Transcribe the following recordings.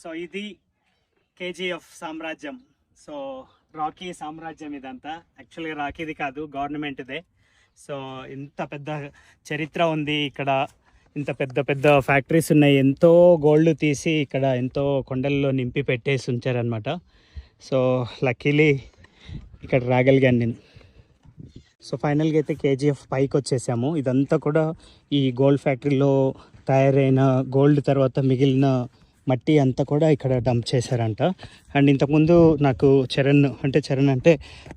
So ఇది KGF సామ్రాజ్యం. So Rocky సామ్రాజ్యం ఇదంతా. యాక్చువల్గా రాకీది కాదు, గవర్నమెంట్దే. సో ఇంత పెద్ద చరిత్ర ఉంది ఇక్కడ, ఇంత పెద్ద పెద్ద ఫ్యాక్టరీస్ ఉన్నాయి. ఎంతో గోల్డ్ తీసి ఇక్కడ ఎంతో కొండల్లో నింపి పెట్టేసి ఉంచారనమాట. సో లక్కీలీ ఇక్కడ రాగలిగాను నేను. సో ఫైనల్గా అయితే కేజీఎఫ్ పైకి వచ్చేసాము. ఇదంతా కూడా ఈ గోల్డ్ ఫ్యాక్టరీలో తయారైన గోల్డ్ తర్వాత మిగిలిన మట్టి అంతా కూడా ఇక్కడ డంప్ చేశారంట. అండ్ ఇంతకుముందు నాకు చరణ్ అంటే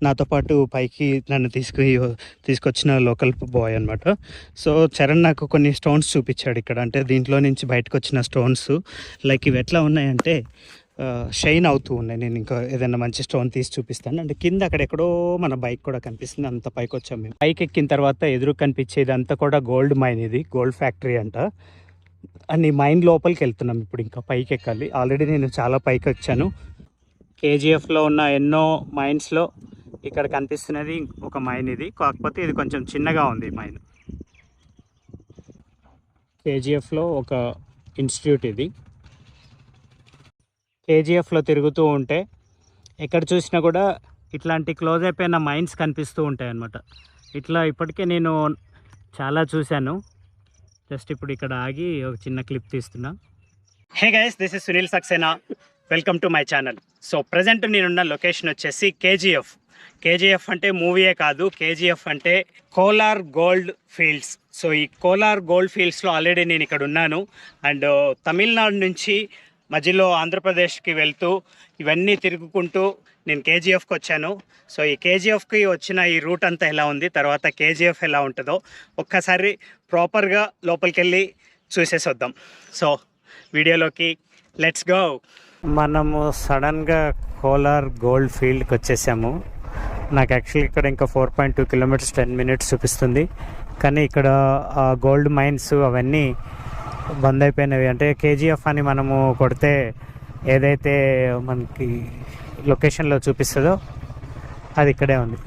నాతో పాటు పైకి నన్ను తీసుకొచ్చిన లోకల్ బాయ్ అనమాట. సో చరణ్ నాకు కొన్ని స్టోన్స్ చూపించాడు ఇక్కడ. అంటే దీంట్లో నుంచి బయటకు వచ్చిన స్టోన్స్ లైక్ ఇవి ఎట్లా ఉన్నాయంటే షైన్ అవుతూ ఉన్నాయి. నేను ఇంకా ఏదైనా మంచి స్టోన్ తీసి చూపిస్తాను. అంటే కింద అక్కడెక్కడో మన బైక్ కూడా కనిపిస్తుంది. అంత పైకి వచ్చాం మేము. పైకి ఎక్కిన తర్వాత ఎదురు కనిపించేది అంతా కూడా గోల్డ్ మైన్. ఇది గోల్డ్ ఫ్యాక్టరీ అంట. అండ్ ఈ మైన్ లోపలికి వెళ్తున్నాం ఇప్పుడు. ఇంకా పైకి ఎక్కాలి. ఆల్రెడీ నేను చాలా పైకి వచ్చాను. కేజీఎఫ్లో ఉన్న ఎన్నో మైన్స్లో ఇక్కడ కనిపిస్తున్నది ఒక మైన్ ఇది. కాకపోతే ఇది కొంచెం చిన్నగా ఉంది మైన్. కేజీఎఫ్లో ఒక ఇన్స్టిట్యూట్ ఇది. కేజీఎఫ్లో తిరుగుతూ ఉంటే ఎక్కడ చూసినా కూడా ఇట్లాంటి క్లోజ్ అయిపోయిన మైన్స్ కనిపిస్తూ ఉంటాయి అన్నమాట. ఇట్లా ఇప్పటికే నేను చాలా చూశాను. జస్ట్ ఇప్పుడు ఇక్కడ ఆగి ఒక చిన్న క్లిప్ తీస్తున్నా. Hey guys, this is Sunil Saxena. Welcome to my channel. So present నేనున్న లొకేషన్ వచ్చేసి కేజీఎఫ్. కేజీఎఫ్ అంటే మూవీయే కాదు, కేజీఎఫ్ అంటే కోలార్ గోల్డ్ ఫీల్డ్స్. సో ఈ కోలార్ గోల్డ్ ఫీల్డ్స్లో ఆల్రెడీ నేను ఇక్కడ ఉన్నాను. అండ్ తమిళనాడు నుంచి మధ్యలో ఆంధ్రప్రదేశ్కి వెళ్తూ ఇవన్నీ తిరుగుకుంటూ నేను కేజీఎఫ్కి వచ్చాను. సో ఈ కేజీఎఫ్కి వచ్చిన ఈ రూట్ అంతా ఎలా ఉంది, తర్వాత కేజీఎఫ్ ఎలా ఉంటుందో ఒక్కసారి ప్రాపర్గా లోపలికి వెళ్ళి చూసేసి వద్దాం. సో వీడియోలోకి లెట్స్ గో. మనము సడన్గా కోలార్ గోల్డ్ ఫీల్డ్కి వచ్చేసాము. నాకు యాక్చువల్లీ ఇక్కడ ఇంకా 4.2 కిలోమీటర్స్ 10 మినిట్స్ చూపిస్తుంది. కానీ ఇక్కడ గోల్డ్ మైన్స్ అవన్నీ బంద్ అయిపోయినవి. అంటే కేజీఎఫ్ అని మనము కొడితే ఏదైతే మనకి లొకేషన్లో చూపిస్తుందో అది ఇక్కడే ఉంది.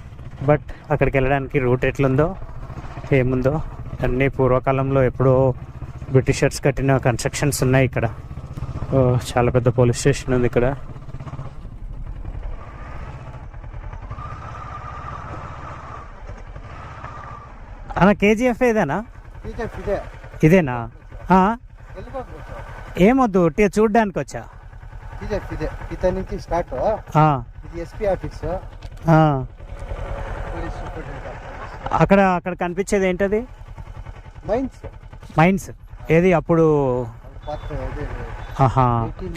బట్ అక్కడికి వెళ్ళడానికి రూట్ ఎట్లుందో ఏముందో అన్నీ పూర్వకాలంలో ఎప్పుడో బ్రిటిషర్స్ కట్టిన కన్స్ట్రక్షన్స్ ఉన్నాయి ఇక్కడ. చాలా పెద్ద పోలీస్ స్టేషన్ ఉంది ఇక్కడ. అన్న కేజీఎఫ్ ఏదేనా? ఇదేనా? ఏమొద్దు, చూడ్డానికి వచ్చా. నుంచి స్టార్ట్ ఇది ఎస్పీ ఆఫీస్. అక్కడ అక్కడ కనిపించేది ఏంటది? మైన్స్ ఏది అప్పుడు?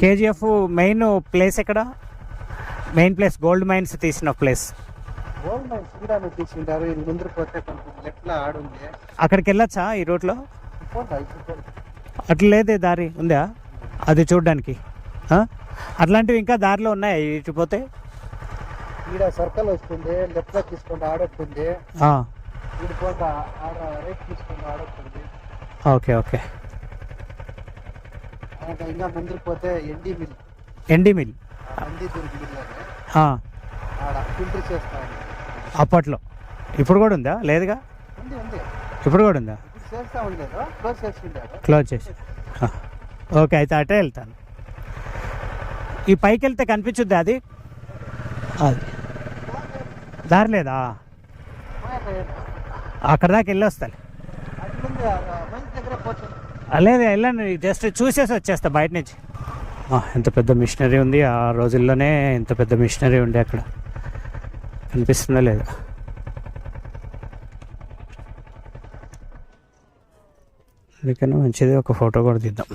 కేజీఎఫ్ మెయిన్ ప్లేస్ ఎక్కడ? మెయిన్ ప్లేస్ గోల్డ్ మైన్స్ తీసిన ప్లేస్. అక్కడికి వెళ్ళొచ్చా ఈ రూట్లో? అట్లా లేదే, దారి ఉందా అది చూడడానికి? అట్లాంటివి ఇంకా దారిలో ఉన్నాయి ఇటు పోతే? సర్కిల్ వస్తుంది, లెఫ్ట్ లో తీసుకోండి ఆడొస్తుంది. Okay okay. ఇంకా ముందుకు పోతే ఎండి మిల్. అప్పట్లో. ఇప్పుడు కూడా ఉందా? లేదుగా. ఇప్పుడు కూడా ఉందా? క్లోజ్ చేసి. ఓకే, అయితే అటే వెళ్తాను. ఈ పైకి వెళ్తే కనిపించుద్ది అది? దారి లేదా? అక్కడ దాకా వెళ్ళి వస్తాను. లేదు వెళ్ళండి, జస్ట్ చూసేసి వచ్చేస్తా బయట నుంచి. ఎంత పెద్ద మిషనరీ ఉంది. ఆ రోజుల్లోనే ఎంత పెద్ద మిషనరీ ఉండే అక్కడ. కనిపిస్తుందా లేదా? అందుకని మంచిది ఒక ఫోటో కూడా తీద్దాం.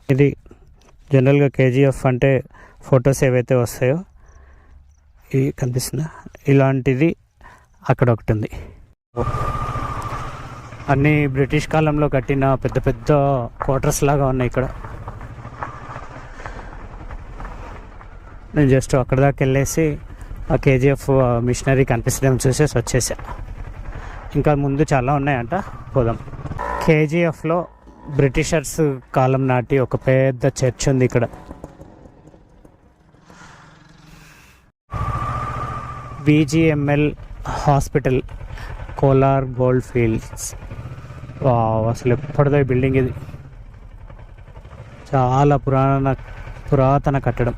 ఇది జనరల్గా కేజీఎఫ్ అంటే ఫొటోస్ ఏవైతే వస్తాయో ఇవి కనిపిస్తుందా, ఇలాంటిది అక్కడ ఒకటి ఉంది. అన్నీ బ్రిటిష్ కాలంలో కట్టిన పెద్ద పెద్ద క్వార్టర్స్ లాగా ఉన్నాయి ఇక్కడ. నేను జస్ట్ అక్కడ దాకా వెళ్ళేసి ఆ కేజీఎఫ్ మిషనరీ కనిపిస్తుందేమో చూసేసి వచ్చేసా. ఇంకా ముందు చాలా ఉన్నాయంట, పోదాం. కేజీఎఫ్లో బ్రిటిషర్స్ కాలం నాటి ఒక పెద్ద చర్చ్ ఉంది ఇక్కడ. బీజీఎంఎల్ హాస్పిటల్, కోలార్ గోల్డ్ ఫీల్డ్స్. అసలు ఎప్పటిదో బిల్డింగ్ ఇది. చాలా పురాతన కట్టడం.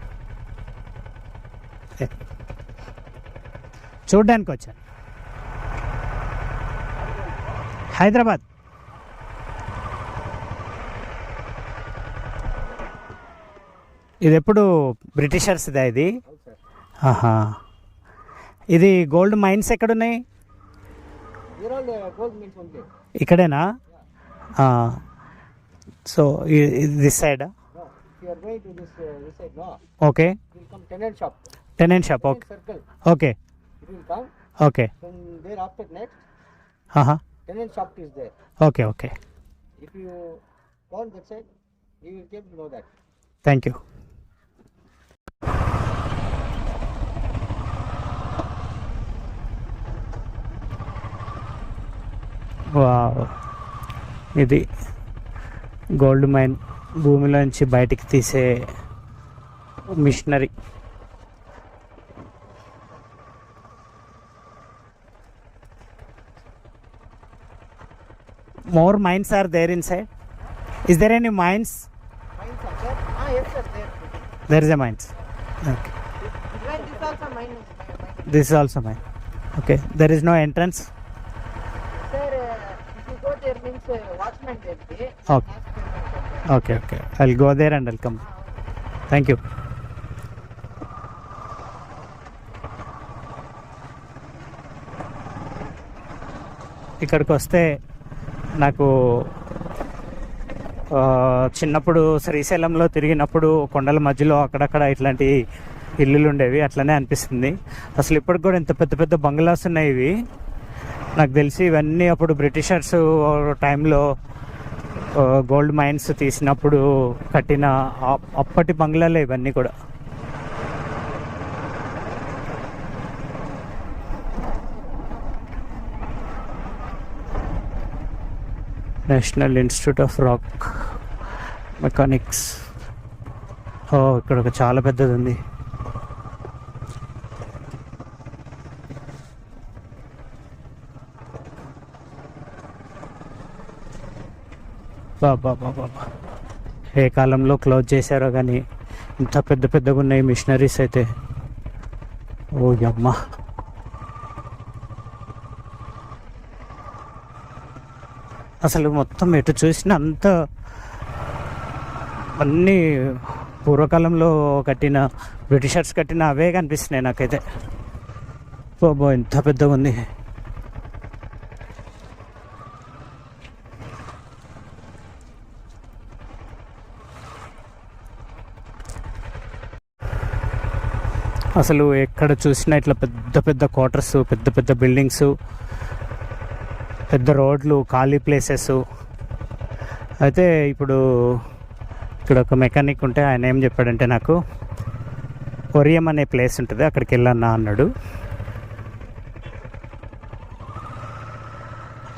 చూడ్డానికి వచ్చాను. హైదరాబాద్. ఇది ఎప్పుడు బ్రిటిషర్స్ ఇదా ఇది? అవును సార్. ఆహా. ఇది గోల్డ్ మైన్స్ ఎక్కడున్నాయి? Gold means only. ఇక్కడేనా? So this side. No, if you are going to this side, no, okay. it will come tenant shop. Tenant shop. Tenant okay circle. Okay It will come. Okay. Then there after next, ఆహా. tenant shop is there. Okay okay. If you go on that side, you will get to know that. Thank you. Wow, ఇది gold mine. భూమిలోంచి బయటికి తీసే machinery. More mines are there inside? Is there any mines? Mines are there. Yes sir, there. There is a mines. Okay. Even this also mine. This is also mine. Okay. There is no entrance? Sir, if you go there means watchman there. Okay. Okay okay. I will go there and I'll come. Thank you. ఇక్కడికి వస్తే నాకు చిన్నప్పుడు శ్రీశైలంలో తిరిగినప్పుడు కొండల మధ్యలో అక్కడక్కడ ఇట్లాంటి ఇల్లులు ఉండేవి, అట్లనే అనిపిస్తుంది. అసలు ఇప్పటికి కూడా ఇంత పెద్ద పెద్ద బంగ్లాస్ ఉన్నాయి ఇవి. నాకు తెలిసి ఇవన్నీ అప్పుడు బ్రిటిషర్స్ టైంలో గోల్డ్ మైన్స్ తీసినప్పుడు కట్టిన అప్పటి బంగ్లాలే ఇవన్నీ కూడా. National institute of rock mechanics. ఇక్కడ ఒక చాలా పెద్దది ఉంది. బాబా బాబా, ఏ కాలంలో క్లోజ్ చేశారో కానీ ఇంత పెద్ద పెద్దగా ఉన్నాయి మిషనరీస్ అయితే. ఓ అమ్మ. అసలు మొత్తం ఎటు చూసినా అంత అన్నీ పూర్వకాలంలో కట్టిన, బ్రిటిషర్స్ కట్టిన అవే కనిపిస్తున్నాయి నాకైతే. బాబా ఎంత పెద్దగా ఉంది. అసలు ఎక్కడ చూసినా ఇట్లా పెద్ద పెద్ద క్వార్టర్స్, పెద్ద పెద్ద బిల్డింగ్స్, పెద్ద రోడ్లు, ఖాళీ ప్లేసెస్. అయితే ఇప్పుడు ఇక్కడ ఒక మెకానిక్ ఉంటే ఆయన ఏం చెప్పాడంటే, నాకు ఒరియం అనే ప్లేస్ ఉంటుంది, అక్కడికి వెళ్ళన్నా అన్నాడు.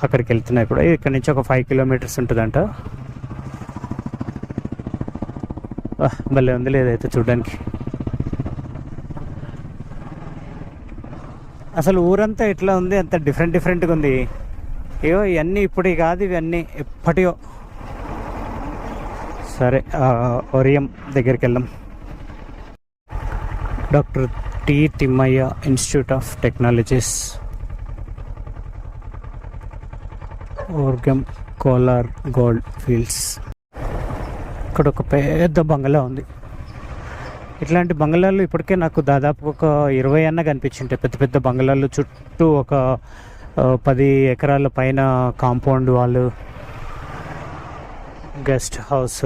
అక్కడికి వెళ్తున్నా ఇప్పుడు. ఇక్కడ నుంచి ఒక 5 కిలోమీటర్స్ ఉంటుందంట. భలే ఉంది లేదైతే చూడడానికి. అసలు ఊరంతా ఎట్లా ఉంది, అంత డిఫరెంట్ డిఫరెంట్గా ఉంది. ఏవో ఇవన్నీ ఇప్పుడు కాదు, ఇవన్నీ ఎప్పటియో. సరే, ఒరియం దగ్గరికి వెళ్దాం. Doctor T Thimmaiah institute of technologies, Oorgaum, Kolar gold fields. ఇక్కడ ఒక పెద్ద బంగ్లా ఉంది. ఇట్లాంటి బంగ్లాలు ఇప్పటికే నాకు దాదాపు ఒక 20 అన్న కనిపించుంటాయి. పెద్ద పెద్ద బంగ్లాలు చుట్టూ ఒక 10 ఎకరాల పైన కాంపౌండ్ వాళ్ళు, గెస్ట్ హౌస్.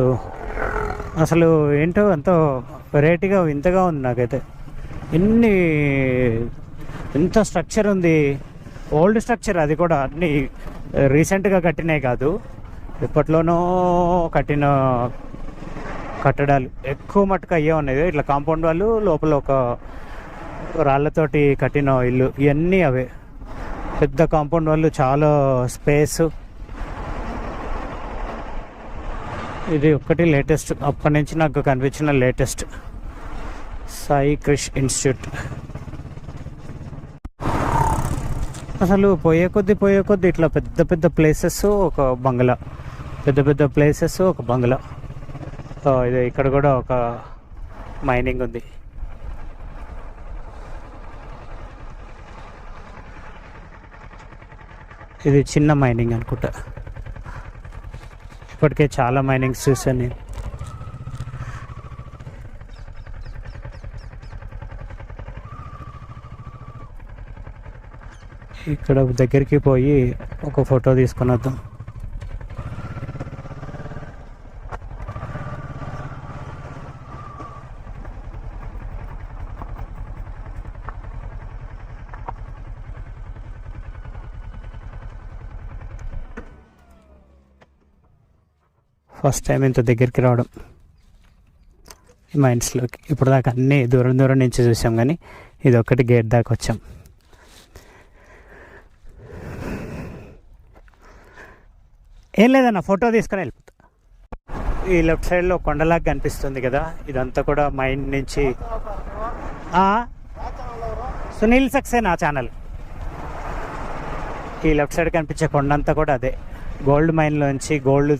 అసలు ఏంటో ఎంతో వెరైటీగా వింతగా ఉంది నాకైతే. ఎంత స్ట్రక్చర్ ఉంది, ఓల్డ్ స్ట్రక్చర్. అది కూడా అన్నీ రీసెంట్గా కట్టినవి కాదు, ఎప్పట్లోనో కట్టిన కట్టడాలు. ఎక్కువ మట్టుకు అయ్యే ఉన్నాయి. ఇట్లా కాంపౌండ్ వాళ్ళు, లోపల ఒక రాళ్ళతోటి కట్టిన ఇల్లు, ఇవన్నీ అవే. పెద్ద కాంపౌండ్ వాళ్ళు, చాలా స్పేస్. ఇది ఒక్కటి లేటెస్ట్, అప్పటి నుంచి నాకు కనిపించిన లేటెస్ట్. సాయి క్రిష్ ఇన్స్టిట్యూట్. అసలు పోయే కొద్దీ ఇట్లా పెద్ద పెద్ద ప్లేసెస్, ఒక బంగ్లా, పెద్ద పెద్ద ప్లేసెస్, ఒక బంగ్లా. ఇది ఇక్కడ కూడా ఒక మైనింగ్ ఉంది. ఇది చిన్న మైనింగ్ అనుకుంటా. ఇప్పటికే చాలా మైనింగ్స్ చూసాను నేను. ఇక్కడ దగ్గరికి పోయి ఒక ఫోటో తీసుకొని వద్దాం. ఫస్ట్ టైం ఇంత దగ్గరికి రావడం ఈ మైండ్స్లోకి. ఇప్పుడు దాకా అన్నీ దూరం దూరం నుంచి చూసాం, కానీ ఇది ఒక్కటి గేట్ దాకా వచ్చాం. ఏం లేదన్న, ఫోటో తీసుకొని వెళ్ళిపోతా. ఈ లెఫ్ట్ సైడ్లో కొండలాగా కనిపిస్తుంది కదా, ఇదంతా కూడా మైండ్ నుంచి. సునీల్ సక్సేనా ఛానల్. ఈ లెఫ్ట్ సైడ్ కనిపించే కొండ అంతా కూడా అదే గోల్డ్ మైన్లోంచి గోల్డ్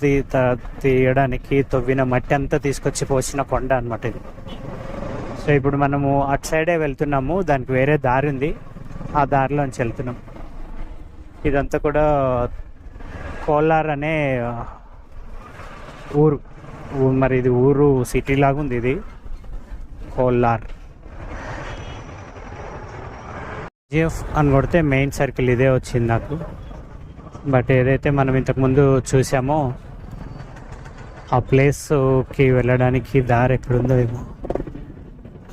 తీయడానికి తవ్విన మట్టి అంతా తీసుకొచ్చి పోసిన కొండ అనమాట ఇది. సో ఇప్పుడు మనము అటు సైడే వెళ్తున్నాము, దానికి వేరే దారి ఉంది, ఆ దారిలోంచి వెళ్తున్నాం. ఇదంతా కూడా కోలార్ అనే ఊరు. మరి ఇది ఊరు సిటీ లాగా ఉంది. ఇది కోలార్. జిఎఫ్ అని కొడితే మెయిన్ సర్కిల్ ఇదే వచ్చింది నాకు. బట్ ఏదైతే మనం ఇంతకుముందు చూసామో ఆ ప్లేస్కి వెళ్ళడానికి దారి ఎక్కడుందో ఏమో.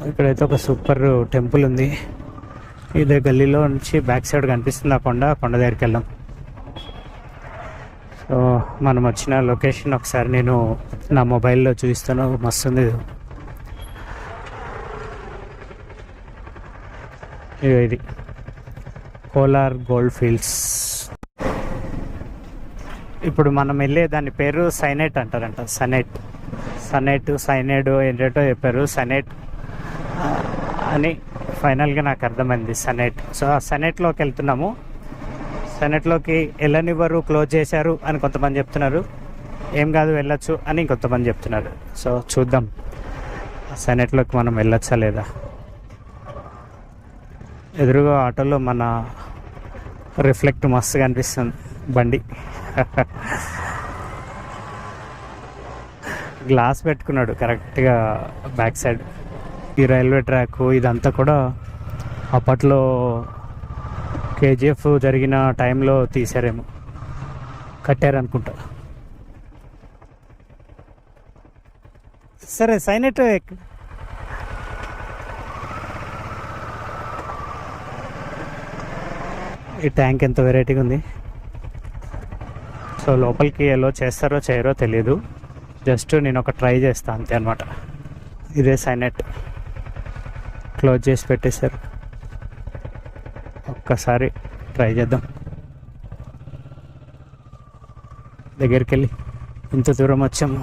ఇక్కడైతే ఒక సూపర్ టెంపుల్ ఉంది. ఇదే గల్లీలో నుంచి బ్యాక్ సైడ్ కనిపిస్తుంది ఆ కొండ దగ్గరికి వెళ్దాం. సో మనం వచ్చిన లొకేషన్ ఒకసారి నేను నా మొబైల్లో చూపిస్తాను, మస్తుంది. ఇది కోలార్ గోల్డ్ ఫీల్డ్స్. ఇప్పుడు మనం వెళ్ళే దాని పేరు సైనైట్ అంటారంట. సైనైడ్ ఏంటంటో చెప్పారు. సైనైట్ అని ఫైనల్గా నాకు అర్థమైంది, సైనైట్. సో ఆ సైనైట్లోకి వెళ్తున్నాము. సైనైట్లోకి వెళ్ళనివ్వరు, క్లోజ్ చేశారు అని కొంతమంది చెప్తున్నారు. ఏం కాదు, వెళ్ళొచ్చు అని ఇంకొంతమంది చెప్తున్నారు. సో చూద్దాం సైనైట్లోకి మనం వెళ్ళొచ్చా లేదా. ఎదురుగా ఆటోలో మన రిఫ్లెక్ట్ మస్తుగా అనిపిస్తుంది బండి. గ్లాస్ పెట్టుకున్నాడు కరెక్ట్గా బ్యాక్ సైడ్. ఈ రైల్వే ట్రాక్ ఇదంతా కూడా అప్పట్లో కేజీఎఫ్ జరిగిన టైంలో తీసారేమో, కట్టారనుకుంటా. సరే సైనైట్ ఈ ట్యాంక్ ఎంత వెరైటీగా ఉంది. సో లోపలికి ఎలా చేస్తారో చేయరో తెలియదు, జస్ట్ నేను ఒక ట్రై చేస్తాను అంతే అనమాట. ఇదే సైనైట్, క్లోజ్ చేసి పెట్టేశారు. ఒక్కసారి ట్రై చేద్దాం దగ్గరికి వెళ్ళి. ఇంత దూరం వచ్చాము,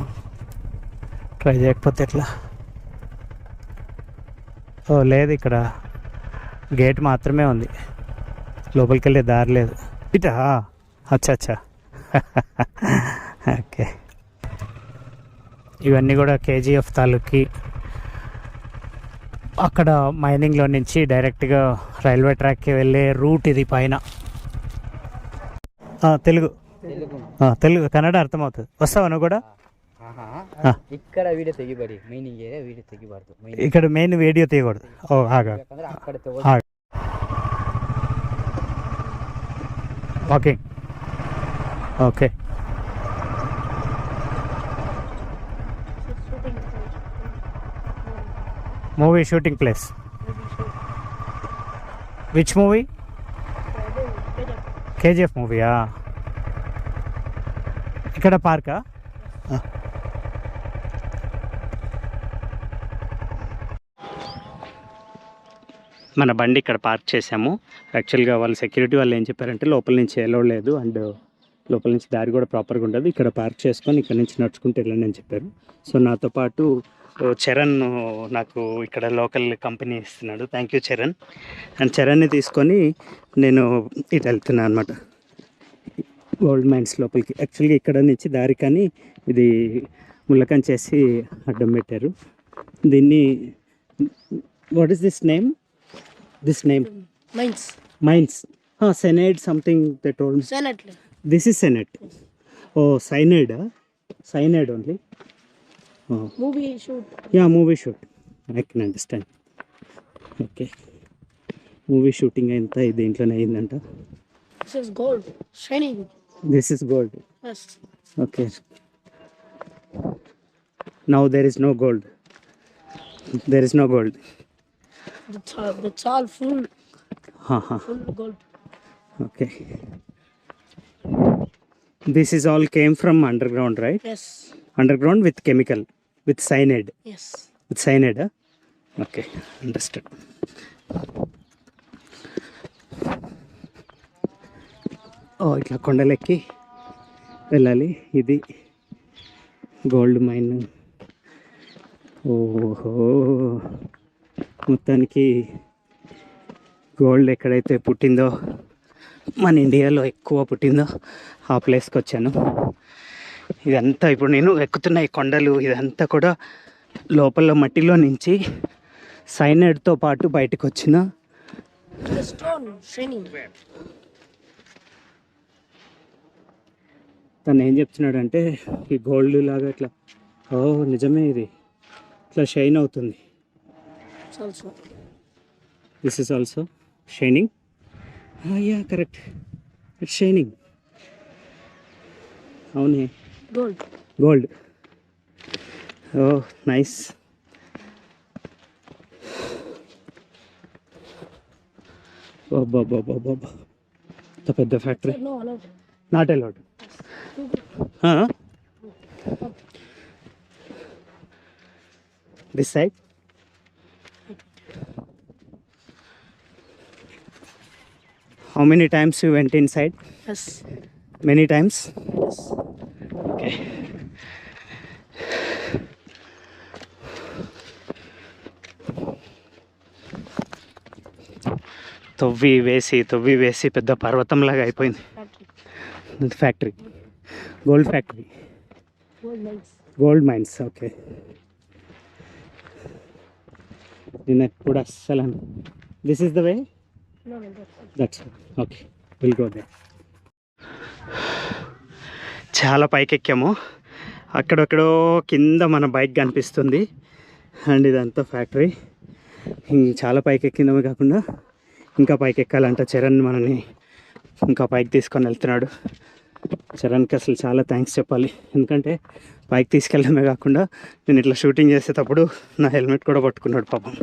ట్రై చేయకపోతే ఎట్లా. ఓ లేదు, ఇక్కడ గేట్ మాత్రమే ఉంది, లోపలికి వెళ్ళే దారి లేదు. ఇటా అచ్చా ఓకే. ఇవన్నీ కూడా కేజీఎఫ్ తాలూకి. అక్కడ మైనింగ్లో నుంచి డైరెక్ట్గా రైల్వే ట్రాక్కి వెళ్ళే రూట్ ఇది. పైన తెలుగు కన్నడ అర్థమవుతుంది. వస్తావా నువ్వు కూడా? ఇక్కడ వీడియో తెగిబడి మైనింగ్ ఏరియా వీడియో తెగిబడదు. ఇక్కడ మెయిన్ వీడియో తీయకూడదు. ఓ ఆగా walking. Okay. Movie shooting place. Which movie? KGF మూవీయా? ఇక్కడ పార్కా? మన బండి ఇక్కడ పార్క్ చేసాము. యాక్చువల్గా వాళ్ళు సెక్యూరిటీ వాళ్ళు ఏం చెప్పారంటే లోపల నుంచి ఎలో లేదు, అండ్ లోపల నుంచి దారి కూడా ప్రాపర్గా ఉండదు, ఇక్కడ పార్క్ చేసుకొని ఇక్కడ నుంచి నడుచుకుంటూ వెళ్ళండి అని చెప్పారు. సో నాతో పాటు చరణ్ నాకు ఇక్కడ లోకల్ కంపెనీ ఇస్తున్నాడు. Thank you Charan. అండ్ చరణ్ని తీసుకొని నేను ఇటు వెళ్తున్నాను అనమాట గోల్డ్ మైన్స్ లోపలికి. యాక్చువల్గా ఇక్కడ నుంచి దారి, కానీ ఇది ముళ్ళకం చేసి అడ్డం పెట్టారు. దీన్ని what is this name? This name Mines. Mines. Cyanide something they told. Senate. This is senate. ఓ సైనైడా? Cyanide only. Movie shoot. Yeah movie shoot. I can understand. Okay, movie shooting అంతా దీంట్లోనే అయిందంట. This is gold. Shining. This is gold. Yes. Okay, now there is no gold. There is no gold. That's all full gold. Okay, this is all came from underground, right? Yes. Under ground with chemical, with cyanide. Yes. With cyanide. Okay, understand. ఓ ఇట్లా కొండలెక్కి వెళ్ళాలి. ఇది gold mine. ఓహో, మొత్తానికి gold ఎక్కడైతే పుట్టిందో, మన ఇండియాలో ఎక్కువ పుట్టిందో ఆ ప్లేస్కి వచ్చాను. ఇదంతా ఇప్పుడు నేను ఎక్కుతున్న ఈ కొండలు, ఇదంతా కూడా లోపల మట్టిలో నుంచి సైనైడ్తో పాటు బయటకు వచ్చిన The stone shining. తను ఏం చెప్తున్నాడంటే ఈ గోల్డ్ లాగా ఇట్లా, ఓ నిజమే, ఇది ఇట్లా షైన్ అవుతుంది. It's also this is also shining. Yeah correct, it's shining. అవునే, gold. గోల్డ్. ఓ నైస్. బాబా, ఇంత పెద్ద factory. No, allowed. Not allowed. This side. How many times you went inside? Yes. Many times? Yes. Okay. తవ్వి వేసి పెద్ద పర్వతంలాగా అయిపోయింది. Factory. Factory, gold factory, Gold mines. Gold mines. Okay, నేను ఎప్పుడు అస్సలు. This is the way. No, that's okay, will go there. చాలా పైకి ఎక్కాము. అక్కడక్కడో కింద మన బైక్ కనిపిస్తుంది. అండ్ ఇదంతా ఫ్యాక్టరీ. చాలా పైకి ఎక్కిందమే కాకుండా ఇంకా పైకి ఎక్కాలంట. చరణ్ మనని ఇంకా పైకి తీసుకొని వెళ్తున్నాడు. చరణ్కి అసలు చాలా థ్యాంక్స్ చెప్పాలి. ఎందుకంటే పైకి తీసుకెళ్ళడమే కాకుండా నేను ఇట్లా షూటింగ్ చేసేటప్పుడు నా హెల్మెట్ కూడా పట్టుకున్నాడు పాపం.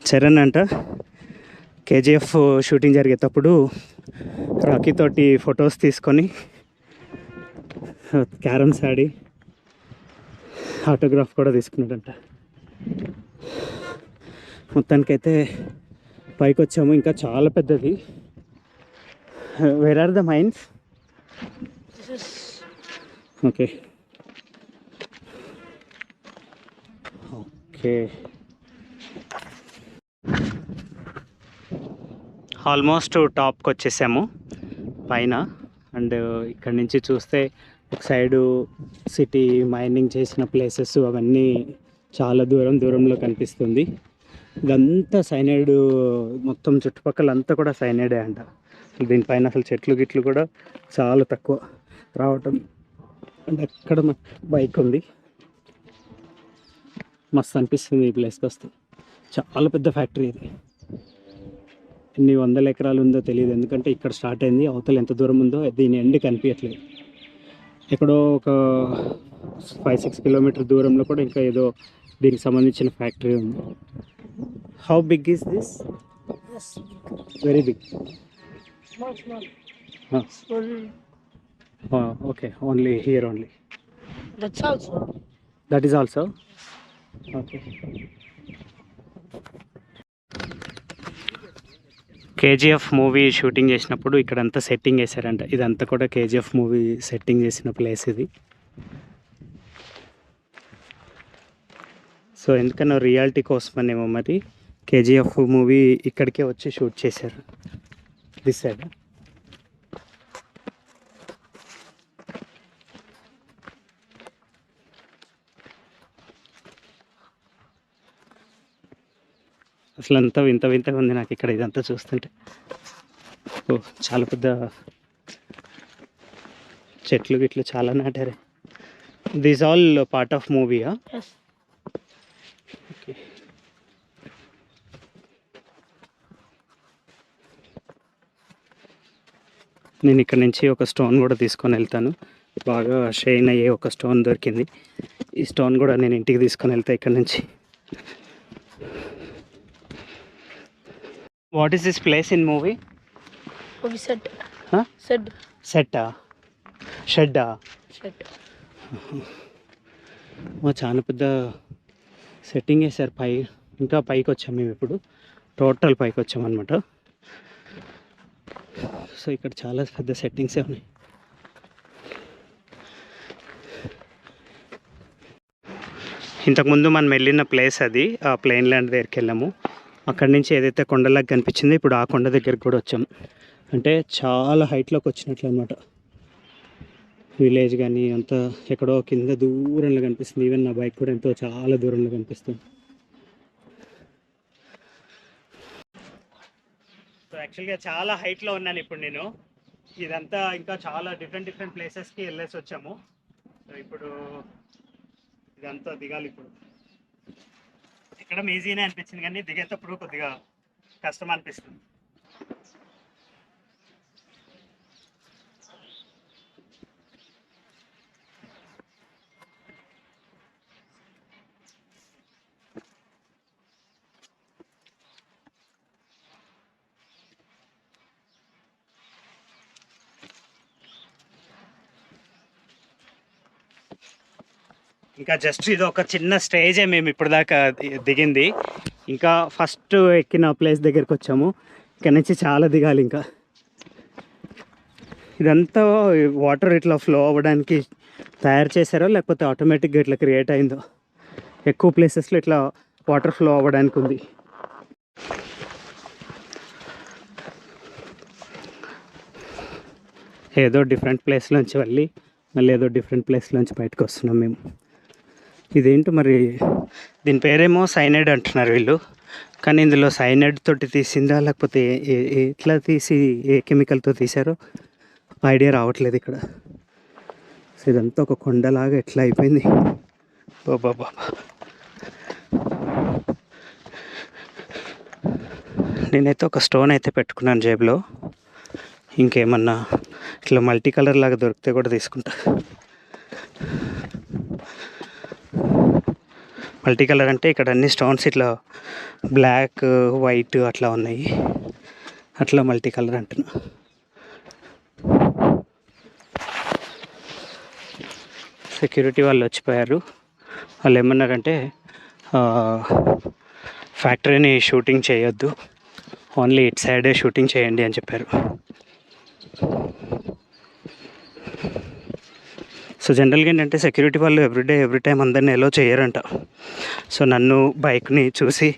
చరణ్ అంట కేజీఎఫ్ షూటింగ్ జరిగేటప్పుడు రాకీ తోటి ఫొటోస్ తీసుకొని క్యారమ్స్ ఆడి ఆటోగ్రాఫ్ కూడా తీసుకున్నాడంట. మొత్తానికైతే పైకి వచ్చాము. ఇంకా చాలా పెద్దది. Where are the mines? this is okay okay, almost టాప్కి వచ్చేసాము పైన. అండ్ ఇక్కడ నుంచి చూస్తే ఒక సైడు సిటీ, మైనింగ్ చేసిన ప్లేసెస్ అవన్నీ చాలా దూరంలో కనిపిస్తుంది. ఇదంతా సైనైడ్, మొత్తం చుట్టుపక్కల అంతా కూడా సైనైడే అంట. దీనిపైన అసలు చెట్లు గిట్లు కూడా చాలా తక్కువ రావటం. అండ్ అక్కడ బైక్ ఉంది. మస్తు అనిపిస్తుంది ఈ ప్లేస్కి వస్తే. చాలా పెద్ద ఫ్యాక్టరీ ఇది. ఎన్ని వందల ఎకరాలు ఉందో తెలియదు, ఎందుకంటే ఇక్కడ స్టార్ట్ అయింది. అవతల ఎంత దూరం ఉందో దీని ఎండ్ కనిపించట్లేదు. ఎక్కడో ఒక 5-6 కిలోమీటర్ దూరంలో కూడా ఇంకా ఏదో దీనికి సంబంధించిన ఫ్యాక్టరీ ఉంది. How big is this? yes. Very big. Small. Huh. Small. Okay, only here only. That's also. That is also okay. KGF movie shooting చేసినప్పుడు ఇక్కడంతా సెట్టింగ్ వేశారంట. ఇదంతా కూడా కేజీఎఫ్ మూవీ సెట్టింగ్ చేసిన ప్లేస్ ఇది. సో ఎందుకన్నా రియాలిటీ కోసమనేమో మరి కేజీఎఫ్ మూవీ ఇక్కడికే వచ్చి షూట్ చేశారు. This side. అసలు అంతా వింత వింతగా ఉంది నాకు ఇక్కడ ఇదంతా చూస్తుంటే. ఓ చాలా పెద్ద చెట్లు గిట్లు చాలా నాటారు. దిస్ ఆల్ పార్ట్ ఆఫ్ మూవీయా? Yes. ఓకే. నేను ఇక్కడ నుంచి ఒక స్టోన్ కూడా తీసుకొని వెళ్తాను. బాగా షైన్ అయ్యే ఒక స్టోన్ దొరికింది. ఈ స్టోన్ కూడా నేను ఇంటికి తీసుకొని వెళ్తా ఇక్కడ నుంచి. What is this place in movie? Movie set. Huh? Set. సెట్టా? షెడ్డా? Set. చాలా పెద్ద సెట్టింగ్ వేసారు పై. ఇంకా పైకి వచ్చాము మేము ఇప్పుడు. టోటల్ పైకి వచ్చామన్నమాట. సో ఇక్కడ చాలా పెద్ద సెట్టింగ్సే ఉన్నాయి. ఇంతకుముందు మనం వెళ్ళిన ప్లేస్ అది, ఆ ప్లెయిన్ ల్యాండ్ దగ్గరికి వెళ్ళాము. అక్కడి నుంచి ఏదైతే కొండలాగా కనిపించిందో ఇప్పుడు ఆ కొండ దగ్గరికి కూడా వచ్చాము. అంటే చాలా హైట్లోకి వచ్చినట్లు అనమాట. విలేజ్ కానీ అంతా ఎక్కడో కింద దూరంలో కనిపిస్తుంది. ఈవెన్ నా బైక్ కూడా ఎంతో చాలా దూరంలో కనిపిస్తుంది. సో యాక్చువల్గా చాలా హైట్లో ఉన్నాను ఇప్పుడు నేను. ఇదంతా ఇంకా చాలా డిఫరెంట్ ప్లేసెస్కి వెళ్ళేసి వచ్చాము. సో ఇప్పుడు ఇదంతా దిగాలి. ఇప్పుడు ఎక్కడం ఈజీనే అనిపించింది కానీ దిగేటప్పుడు కొద్దిగా కష్టం అనిపిస్తుంది. ఇంకా జస్ట్ ఇది ఒక చిన్న స్టేజే మేము ఇప్పుడు దాకా దిగింది. ఇంకా ఫస్ట్ ఎక్కిన ప్లేస్ దగ్గరికి వచ్చాము. ఇక్కడ నుంచి చాలా దిగాలి. ఇంకా ఇదంతా వాటర్ ఇట్లా ఫ్లో అవ్వడానికి తయారు చేశారో లేకపోతే ఆటోమేటిక్గా ఇట్లా క్రియేట్ అయిందో. ఎక్కువ ప్లేసెస్లో ఇట్లా వాటర్ ఫ్లో అవ్వడానికి ఉంది. ఏదో డిఫరెంట్ ప్లేస్లోంచి మళ్ళీ ఏదో డిఫరెంట్ ప్లేస్లోంచి బయటకు వస్తున్నాం మేము. ఇదేంటో మరి దీని పేరేమో సైనైడ్ అంటున్నారు వీళ్ళు. కానీ ఇందులో సైనైడ్ తోటి తీసిందా లేకపోతే ఎట్లా తీసి ఏ కెమికల్తో తీశారో ఐడియా రావట్లేదు ఇక్కడ. సో ఇదంతా ఒక కొండలాగా ఎట్లా అయిపోయింది. బాబా నేనైతే ఒక స్టోన్ అయితే పెట్టుకున్నాను జేబులో. ఇంకేమన్నా ఇట్లా మల్టీ కలర్ లాగా దొరికితే కూడా తీసుకుంటా. మల్టీ కలర్ అంటే ఇక్కడ అన్ని స్టోన్స్ ఇట్లా బ్లాక్ వైట్ అట్లా ఉన్నాయి. అట్లా మల్టీ కలర్ అంటున్నా. సెక్యూరిటీ వాళ్ళు వచ్చిపోయారు. వాళ్ళు ఏమన్నారంటే ఫ్యాక్టరీని షూటింగ్ చేయొద్దు, ఓన్లీ ఇట్ సైడే షూటింగ్ చేయండి అని చెప్పారు. సో జనరల్గా ఏంటంటే సెక్యూరిటీ వాళ్ళు ఎవ్రీ టైం అందరినీ ఎలో చేయరంట. సో నన్ను బైక్ని చూసి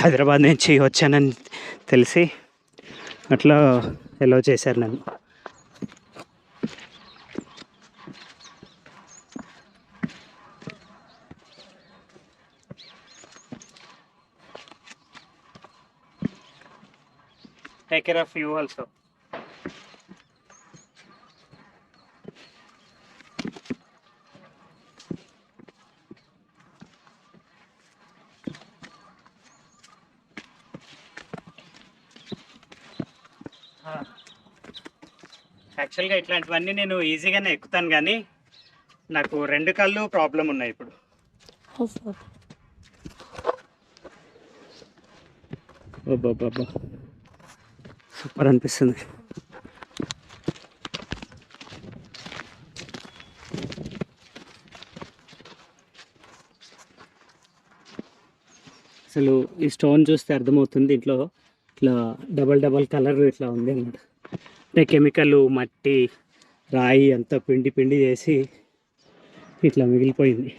హైదరాబాద్ నుంచి వచ్చానని తెలిసి అట్లా ఎలో చేశారు నన్ను. Take care of you also. యాక్చువల్గా ఇట్లాంటివన్నీ నేను ఈజీగానే ఎక్కుతాను కానీ నాకు 2 కాళ్ళు ప్రాబ్లం ఉన్నాయి ఇప్పుడు. బాబా సూపర్ అనిపిస్తుంది. అసలు ఈ స్టోన్ చూస్తే అర్థమవుతుంది ఇంట్లో ఇట్లా డబల్ కలర్ ఇట్లా ఉంది అన్నమాట. అంటే కెమికల్ మట్టి రాయి అంతా పిండి చేసి ఇట్లా మిగిలిపోయింది.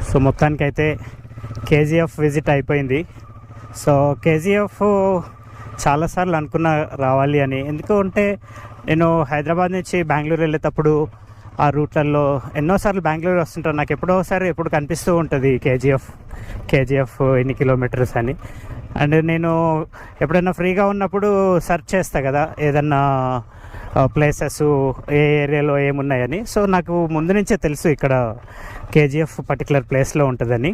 సో మొత్తానికైతే కేజీఎఫ్ విజిట్ అయిపోయింది. సో కేజీఎఫ్ చాలాసార్లు అనుకున్నా రావాలి అని. ఎందుకంటే నేను హైదరాబాద్ నుంచి బెంగళూరు వెళ్ళేటప్పుడు ఆ రూట్లలో ఎన్నోసార్లు బెంగళూరు వస్తుంటాను. నాకు ఎప్పుడు కనిపిస్తూ ఉంటుంది కేజీఎఫ్ ఎన్ని కిలోమీటర్స్ అని. అండ్ నేను ఎప్పుడైనా ఫ్రీగా ఉన్నప్పుడు సెర్చ్ చేస్తా కదా ఏదన్నా ప్లేసెస్ ఏ ఏరియాలో ఏమున్నాయని. సో నాకు ముందు నుంచే తెలుసు ఇక్కడ కేజీఎఫ్ పర్టికులర్ ప్లేస్లో ఉంటుందని.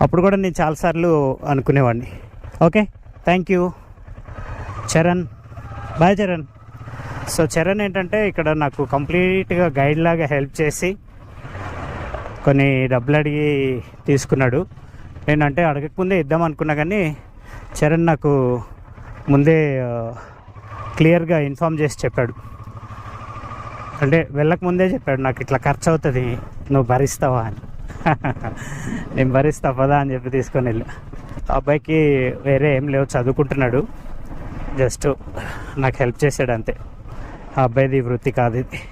అప్పుడు కూడా నేను చాలాసార్లు అనుకునేవాడిని. Okay, thank you Charan. Bye Charan. So Charan ఏంటంటే ఇక్కడ నాకు కంప్లీట్గా గైడ్ లాగా హెల్ప్ చేసి కొన్ని డబ్బులు అడిగి తీసుకున్నాడు. నేనంటే అడగకముందే ఇద్దాం అనుకున్నా, కానీ చరణ్ నాకు ముందే క్లియర్గా ఇన్ఫామ్ చేసి చెప్పాడు. అంటే వెళ్ళక ముందే చెప్పాడు, నాకు ఇట్లా ఖర్చు అవుతుంది, నువ్వు భరిస్తావా అని. నేను భరిస్తా పదా అని చెప్పి తీసుకొని వెళ్ళా. ఆ అబ్బాయికి వేరే ఏం లేవు, చదువుకుంటున్నాడు, జస్ట్ నాకు హెల్ప్ చేశాడు అంతే. ఆ అబ్బాయిది వృత్తి కాదు ఇది.